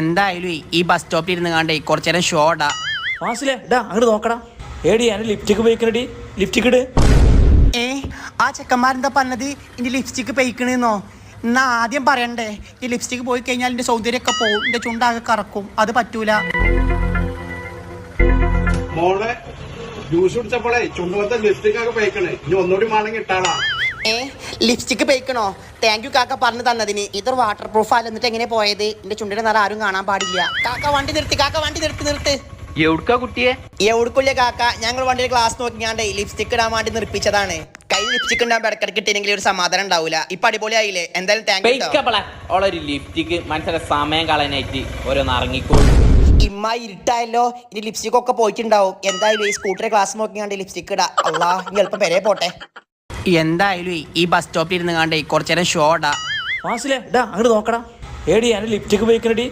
എന്തായാലും ഈ ബസ് സ്റ്റോപ്പിൽ ഇരുന്ന് കണ്ടേ കുറച്ചു നേരം ഷോടാ. ഫാസിലേ ഡാ അങ്ങോട്ട് നോക്കടാ. ഏടി ഞാൻ ലിപ്സ്റ്റിക് ഉപയോഗിക്കണടി, ലിപ്സ്റ്റിക് ഇട്. ആ ചെക്കന്മാരെന്താ പറഞ്ഞത് ഇന്റെ ലിപ്സ്റ്റിക് പെയ്ക്കണെന്നോ? എന്നാ ആദ്യം പറയണ്ടേ, ഈ ലിപ്സ്റ്റിക് പോയി കഴിഞ്ഞാൽ എന്റെ സൗന്ദര്യമൊക്കെ പോകും, എന്റെ ചുണ്ടാകെ കറക്കും, അത് പറ്റൂല. മോളെ ജ്യൂസ് കുടിച്ചപ്പോളേ ചുണ്ടത്തെ ലിപ്സ്റ്റിക് ഒക്കെ പെയ്ക്കണേ, ഇനി ഒന്നുകൂടി വേണമെങ്കിൽ ഇട്ടാളാ. ലിപ്സ്റ്റിക് പെയ്ക്കണോ? താങ്ക് യു കാക്ക പറഞ്ഞു തന്നതിന്. ഇതൊരു വാട്ടർ പ്രൂഫ് അല്ല. എന്നിട്ട് എങ്ങനെ പോയത്? എന്റെ ചുണ്ടിന്റെ നിറ ആരും കാണാൻ പാടില്ല. കാക്ക വണ്ടി നിർത്തി, കാക്ക വണ്ടി നിർത്ത്. എവിടുക്കാ കുട്ടിയെ? എവിടുക്കില്ല കാക്ക, ഞങ്ങൾ വണ്ടിയുടെ ഗ്ലാസ് നോക്കിയാണ്ട് ലിപ്സ്റ്റിക് ഇടാൻ വേണ്ടി നിർപ്പിച്ചതാണ്. കൈ ലിപ്സ്റ്റിക് ഉണ്ടാകുമ്പോൾ ഇടക്കിടക്ക് ഇട്ടെങ്കിൽ ഒരു സമാധാനം ഉണ്ടാവില്ല. ഇപ്പൊ അടിപൊളിയായില്ലേ? എന്തായാലും താങ്ക് യു. ഓളൊരു ലിപ്സ്റ്റിക് മനസ്സിലെ സമയം കളയാനായിട്ട് ഓരോന്ന് ഇറങ്ങിക്കോളൂ. ഇമ്മ ഇരുട്ടായല്ലോ, ഇനി ലിപ്സ്റ്റിക് ഒക്കെ പോയിട്ടുണ്ടാവും. എന്തായാലും ഈ സ്കൂട്ടറെ ഗ്ലാസ് നോക്കിയാണ്ട് ലിപ്സ്റ്റിക് ഇടാ. അള്ളാ, ഇനി എളുപ്പം വരെ പോട്ടെ. എന്തായാലും ഈ ബസ് സ്റ്റോപ്പിൽ ഇരുന്ന് കണ്ടേ കുറച്ചു നേരം ഷോടാ. ഫാസിലേ ഡാ അങ്ങോട്ട് നോക്കടാ. ഏടി ഞാൻ ലിപ്സ്റ്റിക് ഉപയോഗിക്കണടി.